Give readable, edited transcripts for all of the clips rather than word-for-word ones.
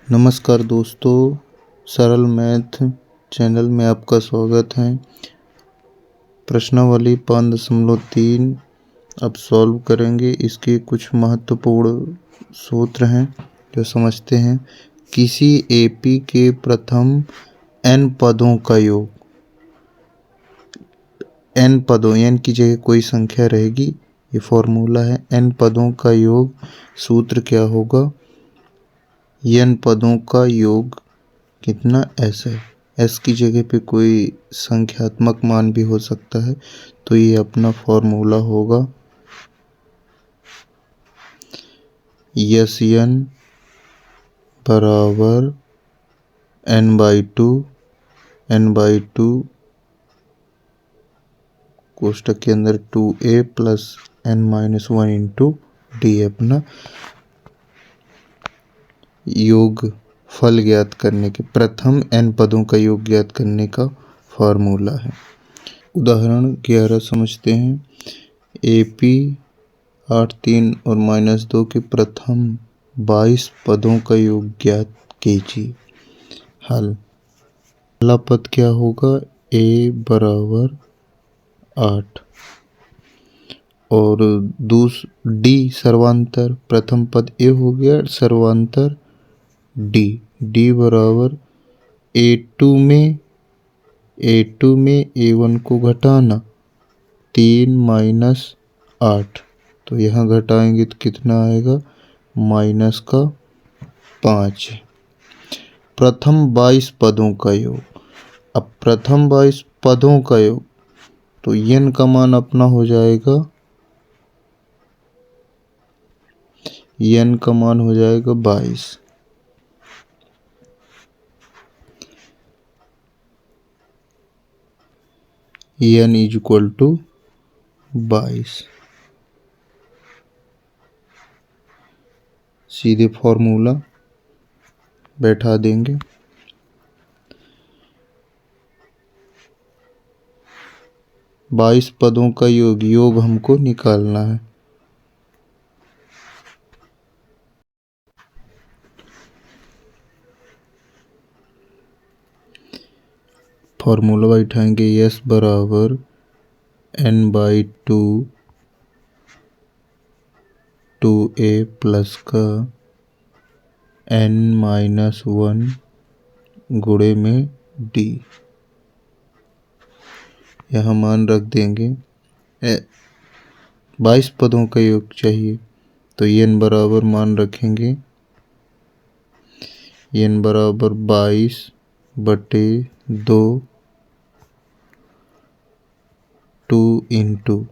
नमस्कार दोस्तों, सरल मैथ चैनल में आपका स्वागत है। प्रश्नावली 5.3 अब सॉल्व करेंगे। इसके कुछ महत्वपूर्ण सूत्र हैं जो समझते हैं। किसी एपी के प्रथम n पदों का योग, n पदों n की जगह कोई संख्या रहेगी, ये फॉर्मूला है। n पदों का योग सूत्र क्या होगा? n पदों का योग कितना s है। s की जगह पे कोई संख्यात्मक मान भी हो सकता है, तो ये अपना फॉर्मूला होगा Sn बराबर n/2 कोष्टक के अंदर 2a plus n-1 into D अपना योग फल ज्ञात करने के, प्रथम n पदों का योग ज्ञात करने का फॉर्मूला है। उदाहरण 11 समझते हैं। AP 8, 3 और -2 के प्रथम 22 पदों का योग ज्ञात कीजिए। हल। पहला पद क्या होगा? a बराबर 8 और d सर्वांतर, प्रथम पद a हो गया, सर्वांतर d बराबर a2 में a1 को घटाना 3 - 8, तो यहाँ घटाएंगे तो कितना आएगा? -5। प्रथम 22 पदों का योग। अब प्रथम 22 पदों का योग, तो n का मान अपना हो जाएगा, n का मान हो जाएगा 22। n = 22। सीधे फॉर्मूला बैठा देंगे। बाईस पदों का योग हमको निकालना है। फॉर्मूला बैठाएंगे s बराबर n/2 2a प्लस का n-1 गुणे में d। यहाँ मान रख देंगे। 22 पदों का योग चाहिए, तो n बराबर मान रखेंगे, n बराबर 22/2 2 इंटू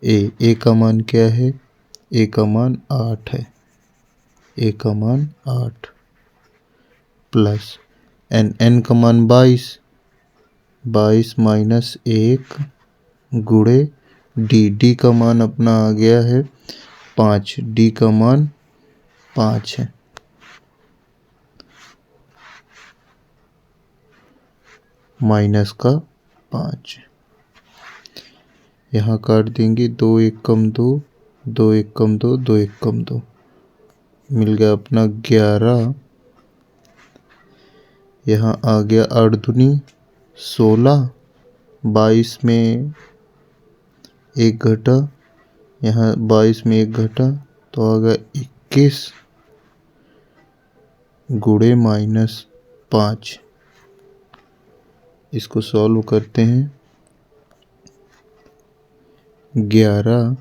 a का मान क्या है? a का मान 8 है, a का मान 8 प्लस n का मान 22 - 1 गुणे d का मान अपना आ गया है 5, d का मान 5 है। -5 यहाँ काट देंगे। 2 1 कम 2, 2 1 कम 2, 2 1 कम 2, मिल गया अपना 11। यहाँ आ गया 8 दूनी 16, 22 में 1 घटा, यहाँ 22 में 1 घटा, तो आ गया 21 गुणे -5। इसको सॉल्व करते हैं। 11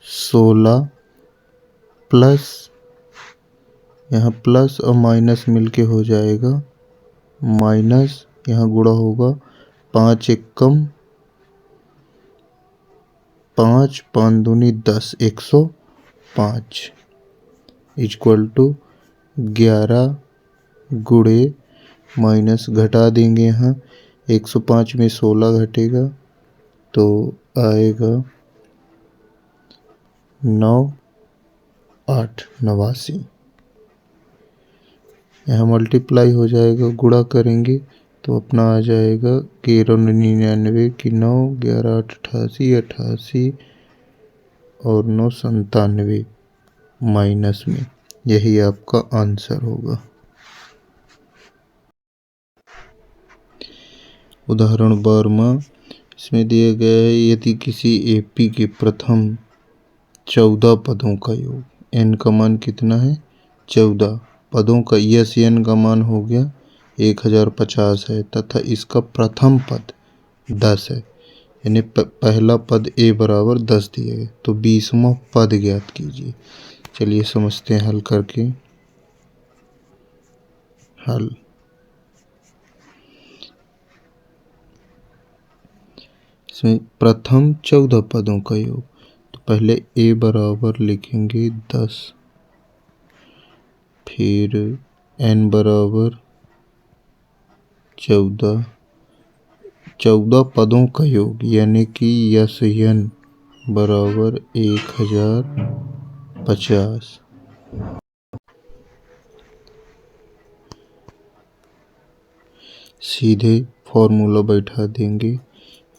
16 प्लस, यहाँ प्लस और माइनस मिलके हो जाएगा माइनस, यहाँ गुणा होगा 5 1 कम 5, 5 दूनी 10, 105 इक्वल टू 11 गुणे माइनस, घटा देंगे। यहाँ 105 में 16 घटेगा तो आएगा 9 8 89। यहाँ मल्टीप्लाई हो जाएगा, गुणा करेंगे तो अपना आ जाएगा 13 99 की 9, 11 8 88, 88 और 9 97 माइनस में यही आपका आंसर होगा। उदाहरण 12 इसमें दिया गया है, यदि किसी एपी के प्रथम 14 पदों का योग, एन का मान कितना है 14 पदों का, यस एन का मान हो गया 1050 है तथा इसका प्रथम पद 10 है, यानी पहला पद ए बराबर 10 दिया गया, तो 20वां पद ज्ञात कीजिए। चलिए समझते हैं हल करके। हल, इसमें प्रथम 14 पदों का योग, तो पहले ए बराबर लिखेंगे 10, फिर एन बराबर 14, 14 पदों का योग यानी कि यस एन बराबर 1050। सीधे फॉर्मूला बैठा देंगे,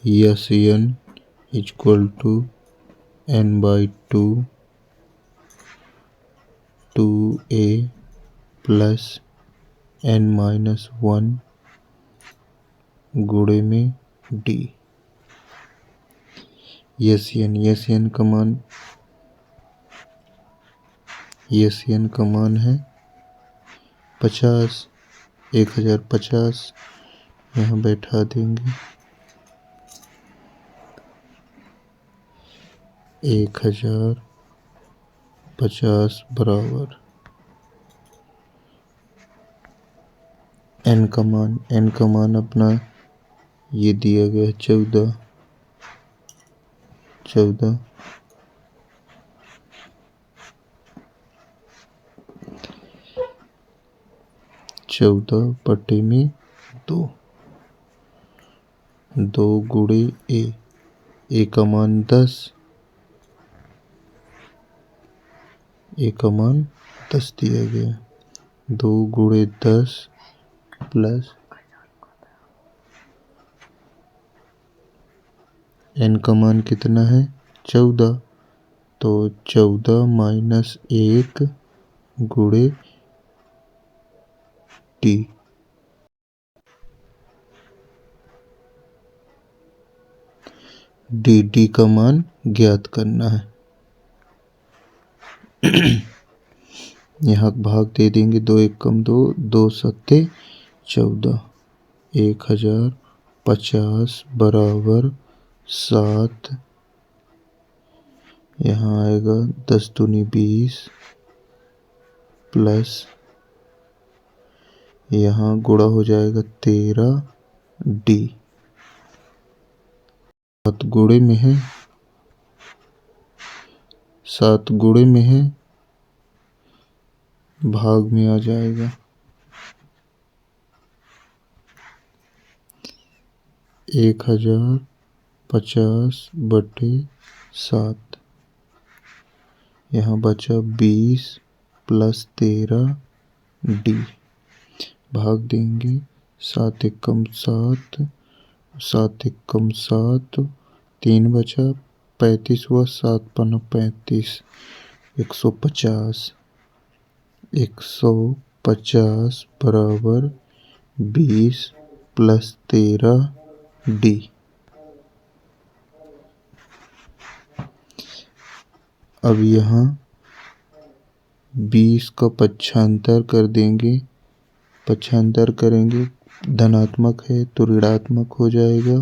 S n equal to n by 2 a plus n minus 1 गुणे में डी। यस एन का मान, यस एन का मान है 50, 1050 यहाँ बैठा देंगे, 1050 बराबर एन का मान अपना ये दिया गया 14, 14 बटे में 2 गुणे ए का मान 10, ए का मान 10 दिया गया, 2 गुणे 10 प्लस एन का मान कितना है 14, तो 14 माइनस 1 गुणे टी। डी का मान ज्ञात करना है। यहाँ भाग दे देंगे, 2 एकम 2, 2 सत्ते 14, 1050 बराबर 7, यहाँ आएगा 10 दूनी 20 प्लस यहाँ गुणा हो जाएगा 13 डी। 7 गुणे में है, 7 गुणे में है, भाग में आ जाएगा, 1050 बटे 7, यहाँ बचा 20 प्लस 13 डी। भाग देंगे, 7 एकम 7, 7 एकम 7, 3 बचा, 35 हुआ, 7 पन्ना 35, 150, 150 बराबर 20 प्लस 13 डी। अब यहाँ 20 का पक्षांतर कर देंगे, पक्षांतर करेंगे, धनात्मक है तो ऋणात्मक हो जाएगा,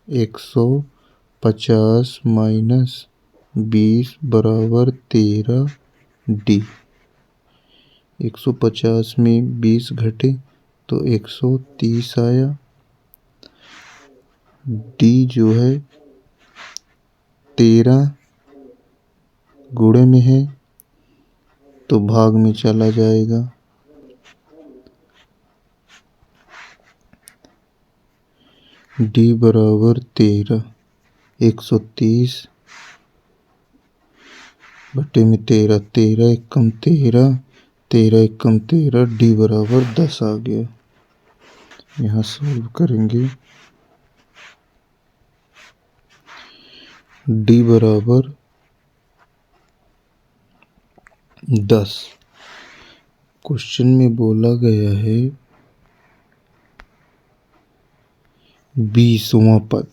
150 माइनस 20 बराबर 13 डी। 150 में 20 घटे तो 130 आया, डी जो है 13 गुणे में है तो भाग में चला जाएगा, डी बराबर 13, 130 बटे में 13, 13 एकम 13, 13 एकम 13, डी बराबर 10 आ गया। यहाँ सॉल्व करेंगे, डी बराबर 10। क्वेश्चन में बोला गया है 20वां पद।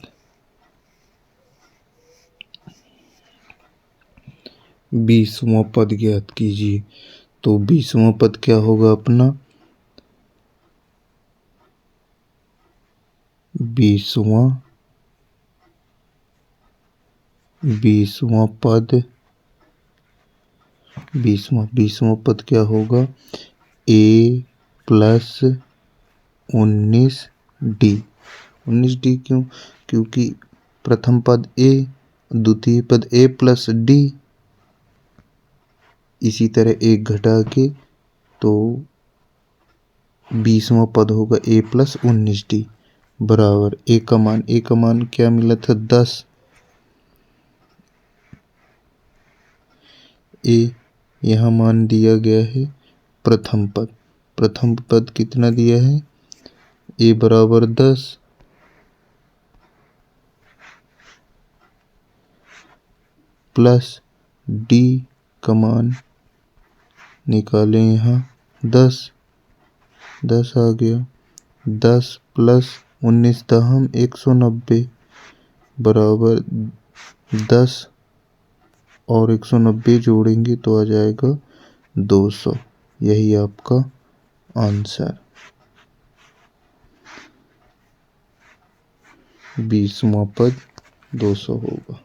20वां पद ज्ञात कीजिए। तो 20वां पद क्या होगा अपना? 20वां पद 20वां पद क्या होगा? a plus 19d। 19d क्यों? क्योंकि प्रथम पद a, द्वितीय पद a प्लस d, इसी तरह एक घटा के, तो 20वां पद होगा a प्लस 19d बराबर a का मान क्या मिला था? 10। a यहाँ मान दिया गया है प्रथम पद कितना दिया है? a बराबर 10 प्लस d का मान निकालें, यहाँ 10 आ गया। 10 प्लस 19 दहम 190 बराबर 10 और 190 जोड़ेंगे तो आ जाएगा 200। यही आपका आंसर 20वां पद 200 होगा।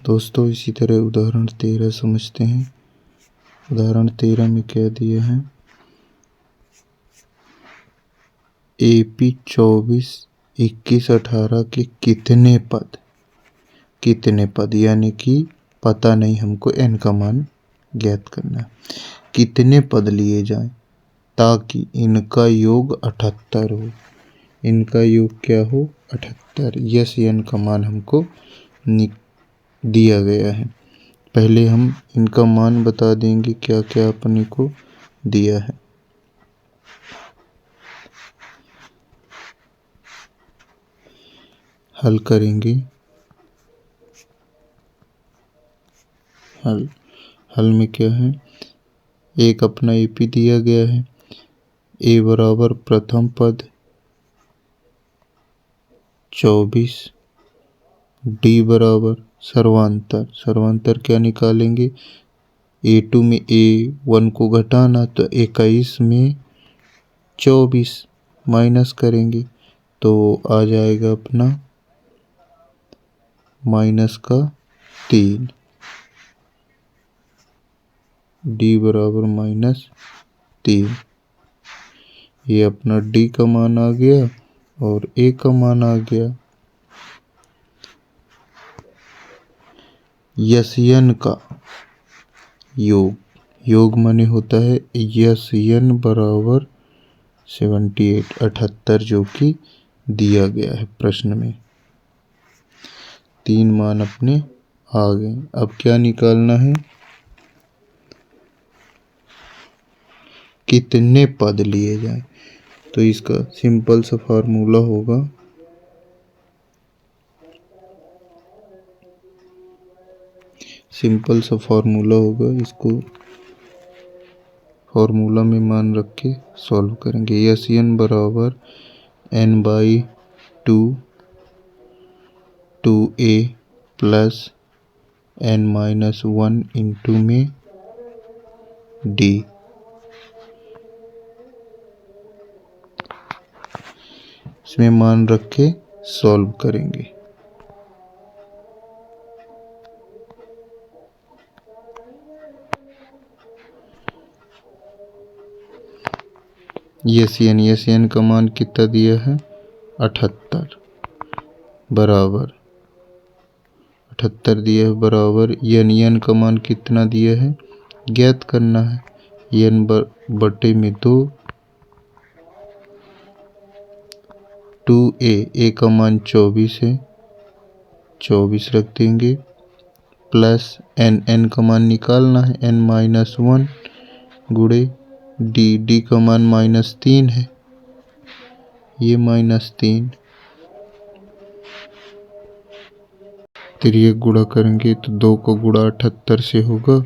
दोस्तों इसी तरह उदाहरण 13 समझते हैं। उदाहरण 13 में क्या दिया है? AP 24, 21, 18 के कितने पद यानी कि पता नहीं, हमको n का मान ज्ञात करना है। कितने पद लिए जाएं ताकि इनका योग 78 हो। इनका योग क्या हो? 78। यस n का मान हमको दिया गया है। पहले हम इनका मान बता देंगे क्या क्या अपने को दिया है। हल करेंगे। हल में क्या है? एक अपना AP दिया गया है। a बराबर प्रथम पद 24, d बराबर सर्वांतर क्या निकालेंगे? A2 में A1 को घटाना, तो 21 में 24 माइनस करेंगे तो आ जाएगा अपना -3। d बराबर -3। ये अपना d का मान आ गया और a का मान आ गया। यस का योग माने होता है यस बराबर 78 जो कि दिया गया है प्रश्न में। 3 मान अपने आ गए। अब क्या निकालना है? कितने पद लिए जाएं। तो इसका सिंपल सा फार्मूला होगा, इसको फार्मूला में मान रख के सॉल्व करेंगे। यस बराबर n/2 2a plus n-1 into में d। इसमें मान रख के सॉल्व करेंगे। यस का मान कितना दिया है? 78 बराबर 78 दिया है बराबर n का मान कितना दिया है? ज्ञात करना है। n बटे में 2a का मान 24 है, 24 रख देंगे प्लस n का मान निकालना है n-1 गुणे d का मान -3 है, ये -3 तिर्यक गुणा करेंगे तो 2 को गुणा 78 से होगा,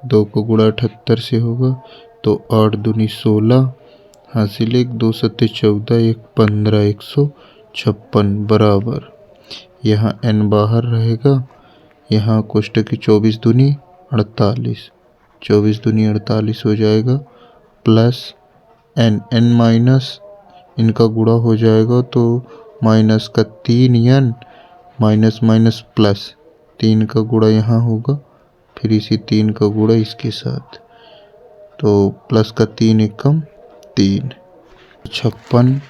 2 को गुणा 78 से होगा तो 8 दूनी 16 हासिल 1, 2 सत्ते 14, 1 15, 156 बराबर। यहाँ n बाहर रहेगा, यहाँ कोष्टक की 24 दूनी 48, 24 दूनी 48 हो जाएगा प्लस n माइनस इनका गुणा हो जाएगा तो माइनस का 3n माइनस माइनस प्लस 3 का गुणा यहाँ होगा, फिर इसी 3 का गुणा इसके साथ, तो प्लस का 3 एकम 3, 56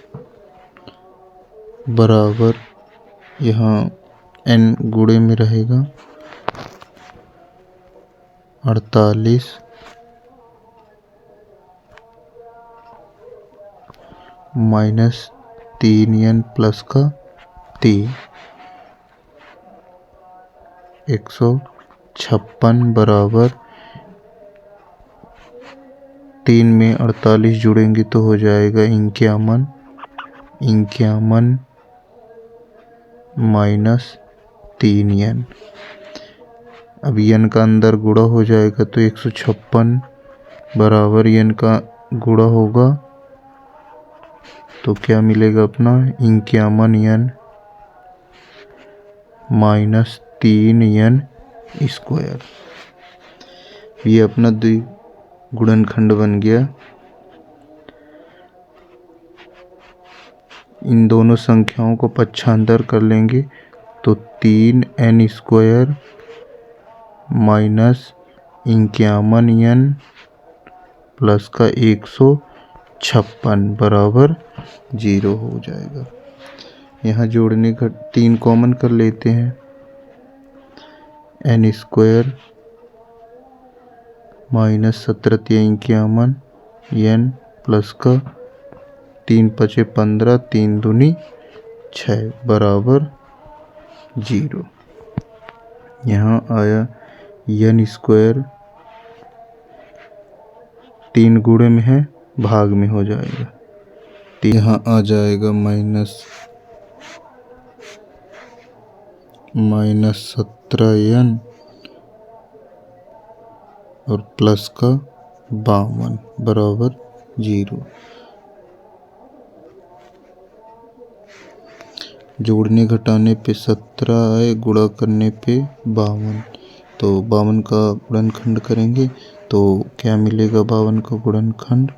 बराबर। यहाँ n गुणे में रहेगा 48 माइनस 3n प्लस का 3, 156 बराबर। 3 में 48 जुड़ेंगे तो हो जाएगा 51, 51 माइनस 3n। अब n का अंदर गुणा हो जाएगा तो 156 बराबर n का गुणा होगा तो क्या मिलेगा अपना 51n माइनस 3n स्क्वायर। ये अपना गुणनखंड बन गया। इन दोनों संख्याओं को पक्षांतर कर लेंगे तो 3n square minus 51n plus का 156 बराबर 0 हो जाएगा। यहाँ जोड़ने का 3 कॉमन कर लेते हैं, n square minus 17 51 n plus का 3 पचे 15, 3 दूनी 6 बराबर 0। यहाँ आया n स्क्वायर 3 गुणे में है, भाग में हो जाएगा, तो यहाँ आ जाएगा माइनस 17n और प्लस का 52 बराबर 0। जोड़ने घटाने पे 17 आए, गुणा करने पे 52, तो 52 का गुणनखंड करेंगे तो क्या मिलेगा 52 का गुणनखंड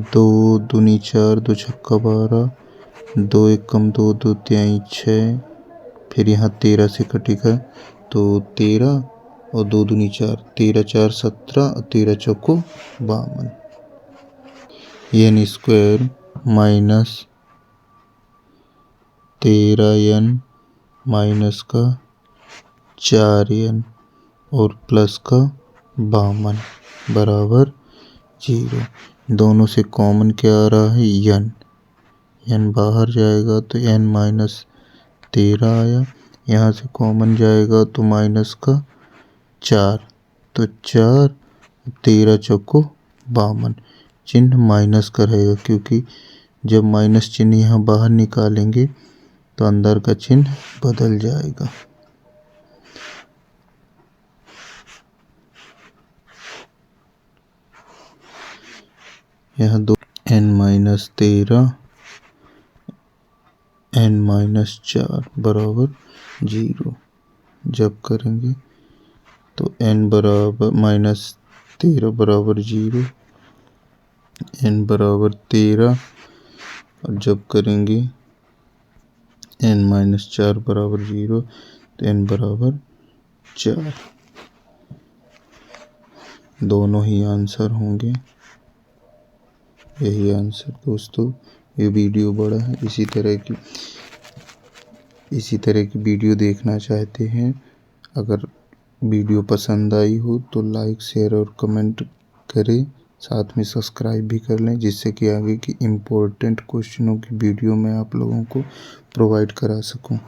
2 दूनी 4, 2 छक्का 12, 2 एकम 2, 2 तिहाई 6, फिर यहाँ 13 से कटेगा तो 13 और 2 दूनी 4, 13 4 17 और 13 चौको 52। n square minus 13n minus का 4n और प्लस का 52 बराबर 0। दोनों से कॉमन क्या आ रहा है n बाहर जाएगा तो n माइनस 13 आया, यहाँ से कॉमन जाएगा तो माइनस का 4, तो 4 13 चौको 52, चिन्ह माइनस का रहेगा क्योंकि जब माइनस चिन्ह यहाँ बाहर निकालेंगे तो अंदर का चिन्ह बदल जाएगा। यहाँ 2 n माइनस 13 n माइनस 4 बराबर 0, जब करेंगे तो n बराबर माइनस 13 बराबर 0, n बराबर 13 और जब करेंगे n माइनस 4 बराबर 0 तो n बराबर 4। दोनों ही आंसर होंगे, यही आंसर दोस्तों। ये वीडियो बड़ा है, इसी तरह की वीडियो देखना चाहते हैं, अगर वीडियो पसंद आई हो तो लाइक शेयर और कमेंट करें, साथ में सब्सक्राइब भी कर लें जिससे कि आगे की इम्पोर्टेंट क्वेश्चनों की वीडियो मैं आप लोगों को प्रोवाइड करा सकूं।